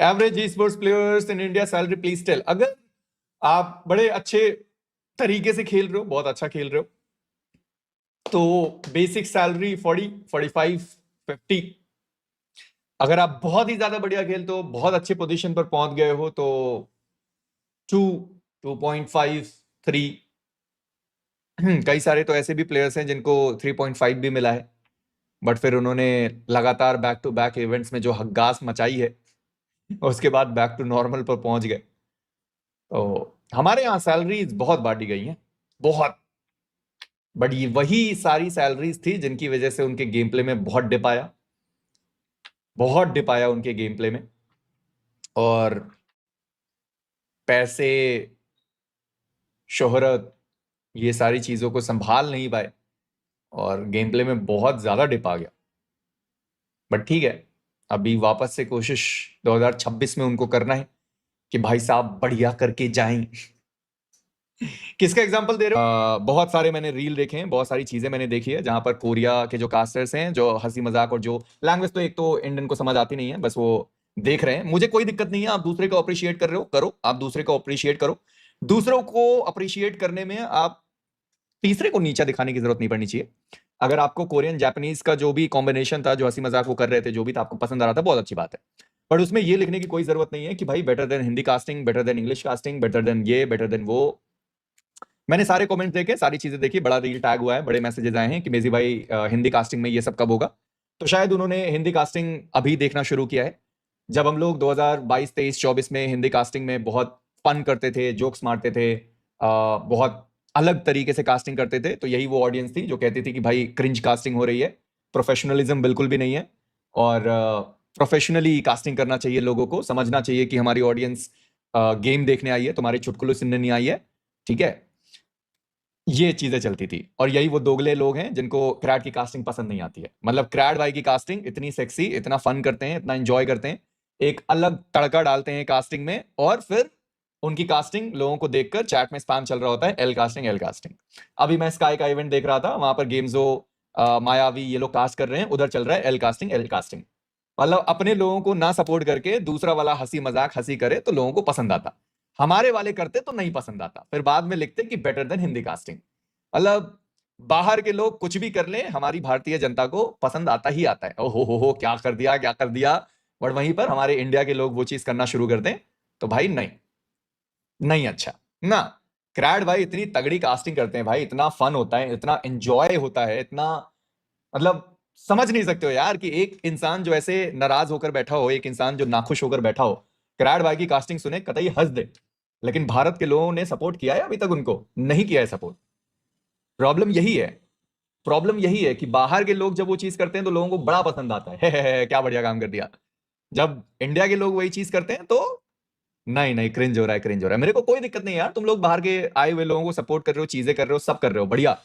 Average esports players in India salary please tell. अगर आप बड़े अच्छे तरीके से खेल रहे हो, बहुत अच्छा खेल रहे हो, तो बेसिक सैलरी 40, 45, 50। अगर आप बहुत ही ज्यादा बढ़िया खेलते हो, बहुत अच्छे पोजीशन पर पहुंच गए हो, तो 2, 2.5, 3। कई सारे तो ऐसे भी प्लेयर्स हैं जिनको 3.5 भी मिला है, बट फिर उन्होंने लगातार बैक टू बैक इवेंट्स में जो हग्गास मचाई है, उसके बाद बैक टू नॉर्मल पर पहुंच गए। तो हमारे यहाँ सैलरीज बहुत बांटी गई हैं, बहुत। बट ये वही सारी सैलरीज थी जिनकी वजह से उनके गेम प्ले में बहुत डिप आया, बहुत डिप आया उनके गेम प्ले में। और पैसे, शोहरत, ये सारी चीजों को संभाल नहीं पाए और गेम प्ले में बहुत ज्यादा डिप आ गया। बट ठीक है, अभी वापस से कोशिश 2026 में उनको करना है कि भाई साहब बढ़िया करके जाएं। किसका एग्जांपल दे रहे हो? बहुत सारे मैंने रील देखे हैं, बहुत सारी चीजें मैंने देखी है जहां पर कोरिया के जो कास्टर्स हैं, जो हंसी मजाक और जो लैंग्वेज, तो एक तो इंडियन को समझ आती नहीं है, बस वो देख रहे हैं। मुझे कोई दिक्कत नहीं है, आप दूसरे को अप्रिशिएट कर रहे हो, करो, आप दूसरे को अप्रिशिएट करो। दूसरों को अप्रिशिएट करने में आप तीसरे को नीचा दिखाने की जरूरत नहीं पड़नी चाहिए। अगर आपको कोरियन जापानीज का जो भी कॉम्बिनेशन था, जो हंसी मजाक वो कर रहे थे, जो भी था, आपको पसंद आ रहा था, बहुत अच्छी बात है। पर उसमें ये लिखने की कोई जरूरत नहीं है कि भाई better than Hindi casting, better than English casting, better than ये, बेटर देन वो। मैंने सारे कमेंट्स देखे, सारी चीजें देखी, बड़ा रील टैग हुआ है, बड़े मैसेजेस आए हैं कि मेजी भाई हिंदी कास्टिंग में ये सब कब होगा। तो शायद उन्होंने हिंदी कास्टिंग अभी देखना शुरू किया है। जब हम लोग 2022, 23, 24 में हिंदी कास्टिंग में बहुत फन करते थे, जोक्स मारते थे, बहुत अलग तरीके से कास्टिंग करते थे, तो यही वो ऑडियंस थी जो कहती थी कि भाई क्रिंज कास्टिंग हो रही है, प्रोफेशनलिज्म बिल्कुल भी नहीं है, और प्रोफेशनली कास्टिंग करना चाहिए। लोगों को समझना चाहिए कि हमारी ऑडियंस गेम देखने आई है, तुम्हारे चुटकुले सुनने नहीं आई है, ठीक है। ये चीजें चलती थी, और यही वो दोगले लोग हैं जिनको क्रैड की कास्टिंग पसंद नहीं आती है। मतलब क्रैड भाई की कास्टिंग इतनी सेक्सी, इतना फन करते हैं, इतना एंजॉय करते हैं, एक अलग तड़का डालते हैं कास्टिंग में, और फिर उनकी कास्टिंग लोगों को देखकर चैट में स्पैम चल रहा होता है, एल कास्टिंग, एल कास्टिंग। अभी मैं स्काई का इवेंट देख रहा था, वहां पर गेम्सो, मायावी, ये लोग कास्ट कर रहे हैं, उधर चल रहा है एल कास्टिंग, एल कास्टिंग। मतलब अपने लोगों को ना सपोर्ट करके दूसरा वाला हंसी मजाक हंसी करे तो लोगों को पसंद आता, हमारे वाले करते तो नहीं पसंद आता, फिर बाद में लिखते कि बेटर देन हिंदी कास्टिंग। मतलब बाहर के लोग कुछ भी कर लें, हमारी भारतीय जनता को पसंद आता ही आता है। ओहो हो, क्या कर दिया, क्या कर दिया। बट वहीं पर हमारे इंडिया के लोग वो चीज करना शुरू कर दें तो भाई नहीं, नहीं अच्छा ना। क्रैड भाई इतनी तगड़ी कास्टिंग करते हैं भाई, इतना फन होता है, इतना एंजॉय होता है, इतना, मतलब समझ नहीं सकते हो यार कि एक इंसान जो ऐसे नाराज होकर बैठा हो, एक इंसान जो नाखुश होकर बैठा हो, क्रैड भाई की कास्टिंग सुने कतई हंस दे। लेकिन भारत के लोगों ने सपोर्ट किया है अभी तक? उनको नहीं किया है सपोर्ट। प्रॉब्लम यही है, प्रॉब्लम यही है कि बाहर के लोग जब वो चीज करते हैं तो लोगों को बड़ा पसंद आता है, क्या बढ़िया काम कर दिया। जब इंडिया के लोग वही चीज करते हैं तो नहीं नहीं, क्रिंज हो रहा है, क्रिंज हो रहा है। मेरे को कोई दिक्कत नहीं यार, तुम लोग बाहर के आए हुए लोगों को सपोर्ट कर रहे हो, चीजें कर रहे हो, सब कर रहे हो, बढ़िया।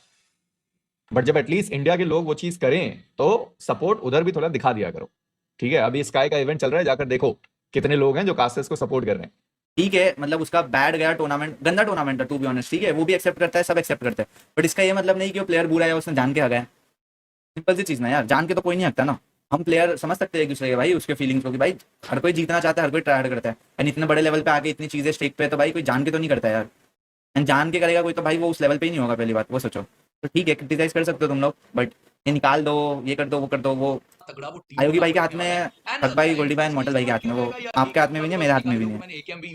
बट जब एटलीस्ट इंडिया के लोग वो चीज करें तो सपोर्ट उधर भी थोड़ा दिखा दिया करो, ठीक है। अभी स्काई का इवेंट चल रहा है, जाकर देखो कितने लोग हैं जो कास्टर्स को सपोर्ट कर रहे हैं। ठीक है, मतलब उसका बैड गया टूर्नामेंट, गंदा टूर्नामेंट था टू बी ऑनेस्ट, ठीक है, वो भी एक्सेप्ट करता है, सब एक्सेप्ट करते हैं। बट इसका ये मतलब नहीं कि वो प्लेयर बुरा है, उसने जान के हगाया। सिंपल सी चीज ना यार, जान के तो कोई नहीं हकता ना। हम प्लेयर समझ सकते हैं एक दूसरे के भाई, उसके फीलिंग्स को, कि भाई हर कोई जीतना चाहता है, हर कोई ट्राई हार्ड करता है, एंड इतने बड़े लेवल पे आके इतनी चीजें स्टेक पे है, तो भाई कोई जान के तो नहीं करता यार। एंड जान के करेगा कोई तो भाई वो उस लेवल पे ही नहीं होगा, पहली बात वो सोचो। तो ठीक है, क्रिटिसाइज कर सकते हो तुम लोग, बट ये निकाल दो, ये कर दो, वो कर दो, वो आयोगी भाई के हाथ में है, हक भाई, गोल्डी भाई, मॉडल भाई के हाथ में, वो आपके हाथ में भी नहीं है, मेरे हाथ में भी नहीं है।